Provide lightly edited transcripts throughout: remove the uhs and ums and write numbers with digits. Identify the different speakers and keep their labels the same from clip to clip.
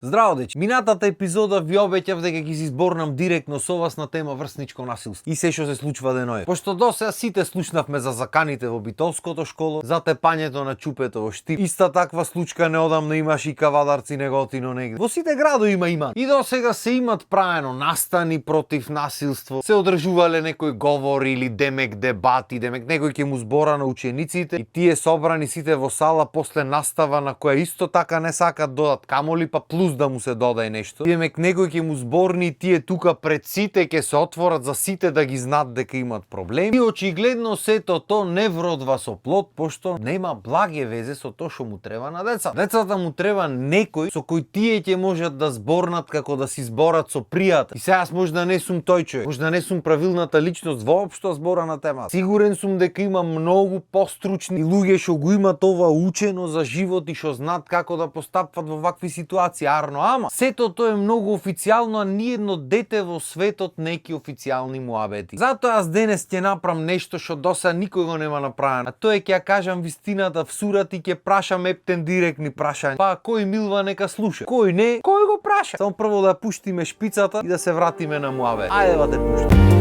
Speaker 1: Здраво, дечи. Минатата епизода ви обеќав дека ќе си зборнам директно со вас на тема врсничко насилство и се што се случува деној. Пошто досега сите слушнавме за заканите во битолското школо, за тепањето на чупето во Штип. Иста таква случка неодамна имаше и кавадарци неготино негде. Во сите градови има. И досега се имат правено настани против насилство. Се одржувале некои говори или демек дебати, демек некој ќе му збора на учениците и тие собрани сите во сала после настава на која исто така не сакат додат камоли па плюс да му се додаде нешто. Демек некој ќе му зборни и тие тука пред сите ќе се отворат за сите да ги знаат дека имат проблеми. И очигледно сето то не вродва со плод, пошто нема благе везе со тоа што му треба на деца. Децата му треба некој со кој тие ќе можат да зборнат како да си зборат со пријател. И сега јас можда не сум тој човек, можда не сум правилната личност воопшто збора на темата. Сигурен сум дека има многу постручни луѓе што го имат ова учено за живот и што знаат како да постапват во вакви ситуации. Ама сето тоа е многу официјално, а ниедно дете во светот неки официјални муабети. Затоа јас денес ќе направам нешто што доса никој го нема направено. А тоа е ќе ја кажам вистината в сурат и ќе прашам ептен директни прашања. Па кој милва нека слуша, кој не, кој го праша. Само прво да пуштиме шпицата и да се вратиме на муабет. Ајде да те пуштам.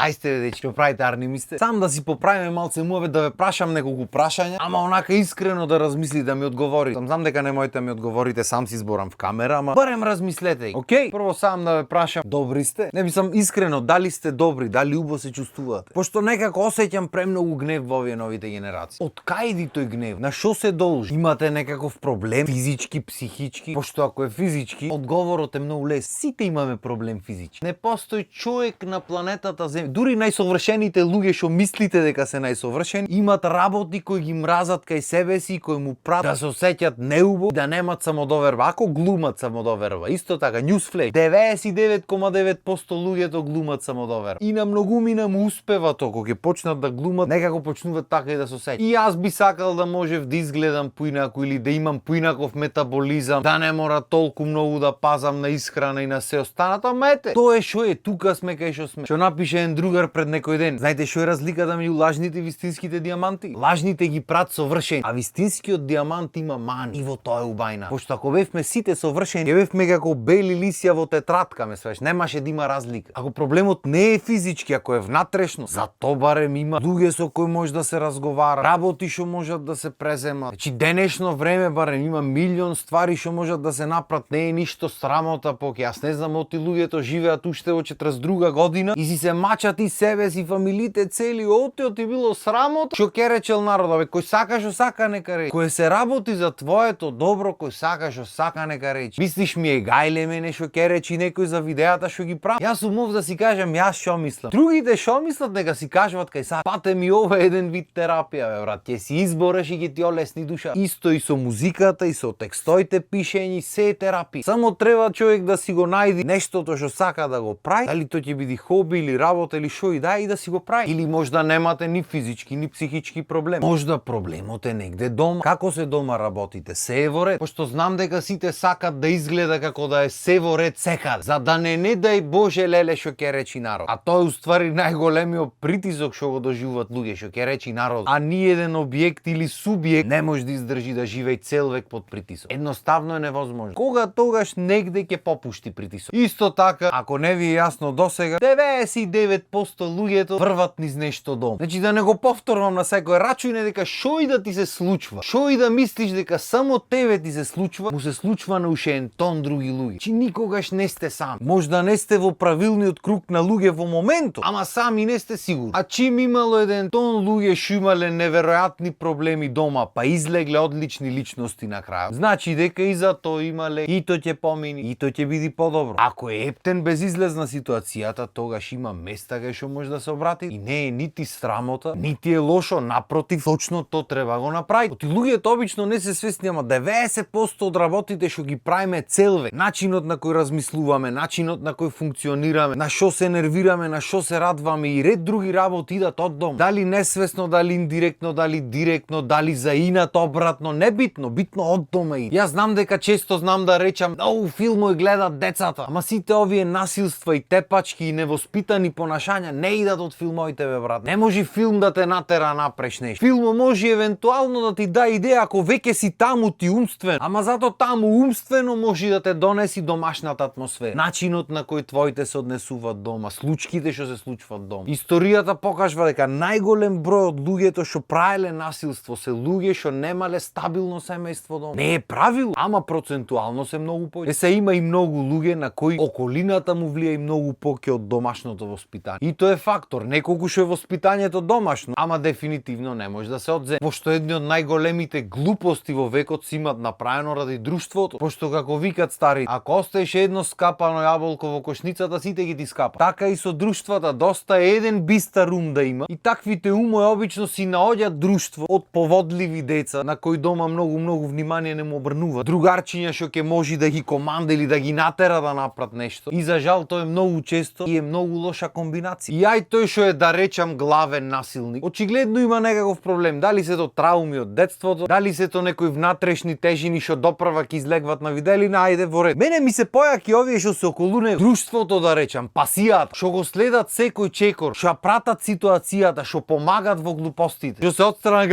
Speaker 1: Кај сте, дечки, што правите, арни мисте? Сам да си поправиме малце муабет, да ве прашам неколку прашања, ама онака искрено да размисли да ми одговори. Знам дека не можете да ми одговорите, сам си зборам в камера, ама барем размислете. Океј? Прво сам да ве прашам, добри сте? Не мислам искрено, дали сте добри, дали убаво се чувствувате? Пошто некако осеќам премногу гнев во овие новите генерации. Од кај иди тој гнев? На што се должи? Имате некаков проблем, физички, психички? Пошто ако е физички, одговорот е многу лес. Сите имаме проблем физички. Не постои човек на планетата Земја. Дури најсовршените луѓе што мислите дека се најсовршени, имат работи кои ги мразат кај себе си и кои му прават да се осеќат неубаво, да немат самодоверба. Ако глумат самодоверба, исто така, newsflash, 99,9% луѓето глумат самодоверба. И на многумина му успева тоа, кога ќе почнат да глумат, некако почнуваат така и да се осеќаат. И јас би сакал да можев да изгледам поинаку или да имам поинаков метаболизам, да не мора толку многу да пазам на исхрана и на се останато, ама ете, тоа е што е, тука сме кај што сме. Што напише другар пред некој ден. Знаете што е разликата меѓу лажните и вистинските диаманти? Лажните ги прават совршени, а вистинскиот диамант има мани. И во тоа е убајна. Пошто ако бевме сите совршени, ќе бевме како бели лисја во тетрадка, ме свеш, немаше да има разлика. Ако проблемот не е физички, ако е внатрешно, зато барем има луѓе со кои може да се разговара, работи што можат да се преземат. Значи денешно време барем има милион ствари што можат да се направат, не е ништо срамота поќе. Јас не знам оти луѓето живеат уште во 42 година и си се мачат и себе си, фамилите цели, оти било срамот. Што ќе речел народот, кој сака што сака нека рече. Кој се работи за твоето добро, кој сака што сака нека рече. Мислиш ми е гајле мене што ќе речи некој за видеата што ги прави? Јас сум ов да си кажам јас што мислам. Другите што мислат нека си кажуваат кај са. Пате ми ова е еден вид терапија, бе брат. Ќе си избореш и ќе ти олесни душа. Исто и со музиката и со текстоите пишење, се е терапија. Само треба човек да си го најди нештото што сака да го прави, дали тоа ќе биде хоби или работа или шо и да си го прави. Или можда немате ни физички ни психички проблем. Можда проблемот е негде дома. Како се дома работите? Се е во ред. Пошто знам дека сите сакат да изгледа како да е се во ред секаде. За да не дај Боже леле што ќе речи народ. А тоа е уствари најголемиот притисок што го доживуваат луѓе, што ќе речи народ. А ни еден објект или субјект не може да издржи да живее цел век под притисок. Едноставно е невозможно. Кога тогаш негде ќе попушти притисок. Исто така, ако не ви е јасно досега, 99% луѓето врват низ нешто дом. Значи да не го повторувам на секој рачуне дека шо и да ти се случва, шо и да мислиш дека само тебе ти се случва, му се случва на уште ен тон други луѓе. Чи никогаш не сте сам. Можда не сте во правилниот круг на луѓе во моментот, ама сами не сте сигурни. А чим имало еден тон луѓе што имале неверојатни проблеми дома, па излегле одлични личности на крај. Значи дека и за тоа имале, и тоа ќе помини, и тоа ќе биде подобро. Ако е ептен безизлезна ситуацијата, тогаш има места кај што може да се обрати и не е нити срамота, нити е лошо, напротив, точно тоа треба го направи. Оти луѓето обично не се свесни, ама 90% од работите што ги правиме цел век, начинот на кој размислуваме, начинот на кој функционираме, на што се нервираме, на што се радваме и ред други работи идат од дом. Дали несвесно, дали индиректно, дали директно, дали за инат обратно, небитно, битно од дома и. Јас знам дека често знам да речам, филмови гледат децата, ама сите овие насилства и тепачки и невоспитани понаштања прашања не идат од филмовите, бе брат. Не може филм да те натера напреш нешто. Филмот може евентуално да ти да идеја ако веќе си таму ти умствен, ама зато таму умствено може да те донеси домашната атмосфера. Начинот на кој твоите се однесуваат дома, случките што се случваат дома. Историјата покажува дека најголем број од луѓето што правеле насилство се луѓе што немале стабилно семејство дома. Не е правило, ама процентуално се многу повеќе. Се има и многу луѓе на кои околината му влија и многу повеќе од домашното воспитание. И тоа е фактор, не колку што е воспитањето домашно, ама дефинитивно не може да се одземе. Пошто едни од најголемите глупости во векот си имат направено ради друштвото, пошто како викат стари, ако остаеш едно скапано јаболко во кошницата, сите ги ти скапа. Така и со друштвата, доста е еден бистар ум да има и таквите умови обично си наоѓаат друштво од поводливи деца на кои дома многу внимание не му обрнува. Другарчиња што ќе може да ги команда или да ги натера да направат нешто. И за жал тоа е многу често и е многу лоша комбинација. И ај тој што е да речам главен насилник, очигледно има некаков проблем. Дали се то трауми од детството, дали се то некои внатрешни тежини што допрва ќе излегват на виделина, ајде во ред. Мене ми се појаки овие што се околу него. Друштвото да речам, пасијата, што го следат секој чекор, што пратат ситуацијата, што помагат во глупостите. Што се отстрана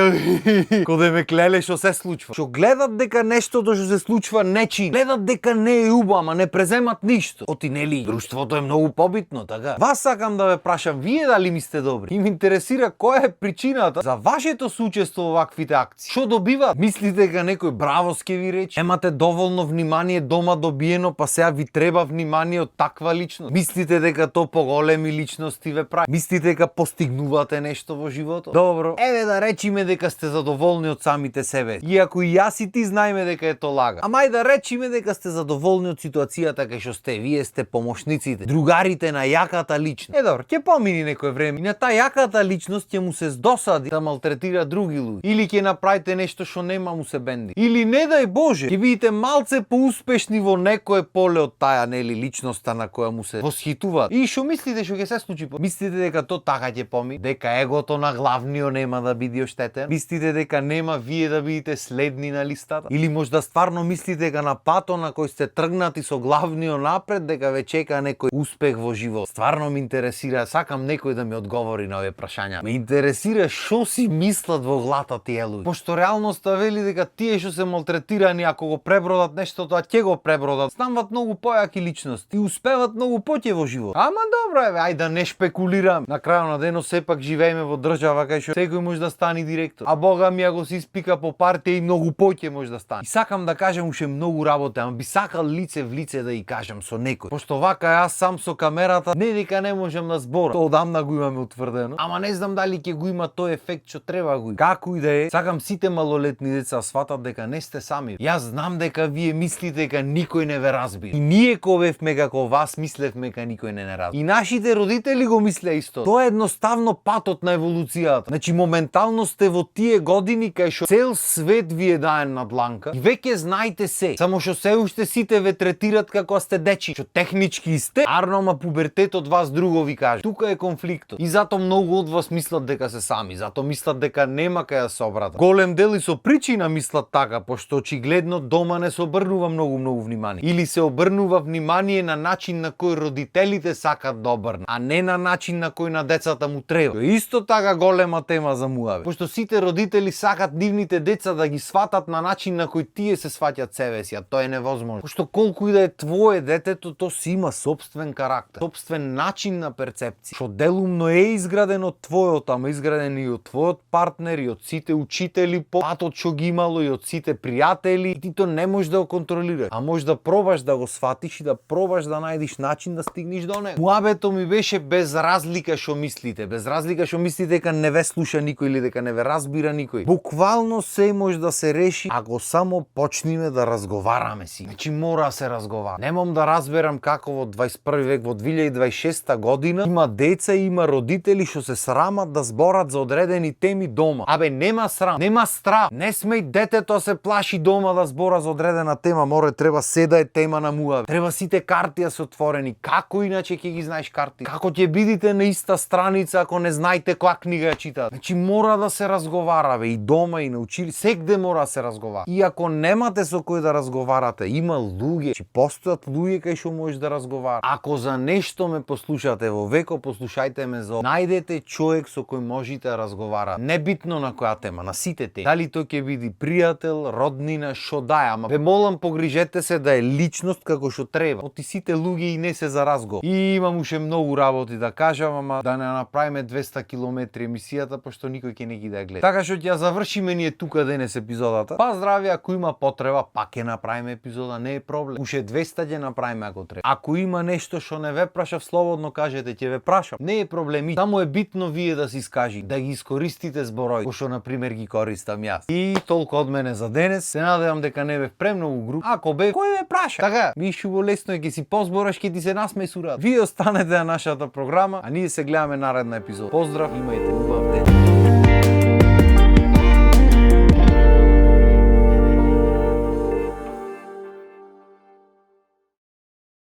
Speaker 1: кога ме клеле што се случва. Што гледат дека нештото што се случва нечи, гледат дека не е убаво, ама не преземат ништо. Оти нели, друштвото е многу побитно, така? Вас сакам да ве прашам, вие дали ми сте добри? И ме интересира која е причината за вашето суучество во ваквите акции. Што добиват? Мислите дека некој браво ке ви рече? Емате доволно внимание дома добиено, па сега ви треба внимание од таква личност? Мислите дека то поголеми личности ве прави? Мислите дека постигнувате нешто во животот? Добро, еве да речиме дека сте задоволни од самите себе. Иако и јас и ти знаеме дека е то лага. Ама ај да речиме дека сте задоволни од ситуацијата кај што сте, вие сте помошниците, другарите на јаката личност. Добро, ќе помини некој време и на таа јаката личност ќе му се здосади да малтретира други луѓе. Или ќе направите нешто што нема му се бенди. Или не дај Боже, ќе бидете малце поуспешни во некое поле од таа нели личноста на која му се восхитува. И што мислите што ќе се случи? Мислите дека то така ќе помини? Дека егото на главниот нема да биде оштетен? Мислите дека нема вие да бидете следни на листата? Или можда стварно мислите дека на патот на кој сте тргнати со главниот напред дека ве чека некој успех во живот? Стварно ме интересира, сакам некој да ми одговори на овие прашања. Ме интересира што си мислат во главата тие луѓе. Пошто реалноста вели дека тие што се малтретирани ако го пребродат нешто, тоа ќе го пребродат. Стануваат многу појаки личности и успеваат многу поќе во живот. Ама добро еве, ајде да не шпекулирам. На крајот на денот сепак живееме во држава кај што секој може да стане директор. А бога ми ако се испика по партија и многу поќе може да стане. И сакам да кажам уште многу работа, ама би сакал лице в лице да и кажам со некој. Пошто вака јас сам со камерата не дека не можам да зборам. Тоа одамна го имаме утврдено. Ама не знам дали ќе го има тој ефект што треба го. Како и да е, сакам сите малолетни деца сватат дека не сте сами. Јас знам дека вие мислите дека никој не ве разбира. И ние ковевме како вас мислевме дека никој не разбира. И нашите родители го мислеа исто. Тоа е едноставно патот на еволуцијата. Значи моментално сте во тие години кај што цел свет ви е даен на дланка и веќе знаете се. Само што се уште сите ве третират како сте дечи. Што технички сте, арнома пубертетот вас друго ви каже. Тука е конфликтот. И затоа многу од вас мислат дека се сами, затоа мислат дека нема кај да се обратат. Голем дел и со причина мислат така, пошто очигледно дома не се обрнува многу внимание. Или се обрнува внимание на начин на кој родителите сакат да обрнат, а не на начин на кој на децата му треба. Тоа е исто така голема тема за муаве. Пошто сите родители сакат нивните деца да ги сватат на начин на кој тие се сваќат себе си, а тоа е невозможно. Пошто колку и да е твое детето, то си има собствен карактер, собствен начин на перцепција. Што делумно е изграден од твојот, ама изграден и од твојот партнер и од сите учители по патот што ги имало и од сите пријатели, и ти то не можеш да го контролираш, а можеш да пробаш да го сватиш и да пробаш да најдеш начин да стигнеш до него. Муабето ми беше без разлика што мислите, без разлика што мислите дека не ве слуша никој или дека не ве разбира никој. Буквално се може да се реши ако само почнеме да разговараме си. Значи мора да се разговара. Немам да разберам како во 21 век, во 2026 година има деца и има родители што се срамат да зборат за одредени теми дома. Абе нема срам, нема страв. Не смеј детето се плаши дома да збора за одредена тема, море треба се да е тема на муаве. Треба сите карти да се отворени. Како иначе ќе ги знаеш карти? Како ќе бидите на иста страница ако не знаете која книга ја читате? Значи мора да се разговара, бе, и дома и на учили, сегде мора да се разговара. И ако немате со кој да разговарате, има луѓе, че постојат луѓе кај што можеш да разговараш. Ако за нешто ме послушате во во веко, послушајте ме за најдете човек со кој можете да разговарате. Небитно на која тема, на сите теми. Дали тој ќе биде пријател, роднина, шо дај, ама ве молам погрижете се да е личност како што треба. Оти сите луѓе и не се за разговор. И имам уште многу работи да кажам, ама да не направиме 200 километри емисијата, пошто никој ќе не ги да гледа. Така што ќе завршиме ние тука денес епизодата. Па здравје, ако има потреба, пак ќе направиме епизода, не е проблем. Уште 200 ќе направиме ако треба. Ако има нешто што не ве прашав, слободно кажете, ќе ве прашам. Не е проблем. Само е битно вие да се искажи, да ги искористите зборови, кои што на пример ги користам јас. И толку од мене за денес. Се надевам дека не бев премногу груб. Ако бев, кој ве праша? Така, Мишо лесно е, ќе си позбораш, ќе ти се насмеј сурат. Вие останете на нашата програма, а ние се гледаме наредна епизода. Поздрав, имајте убав ден.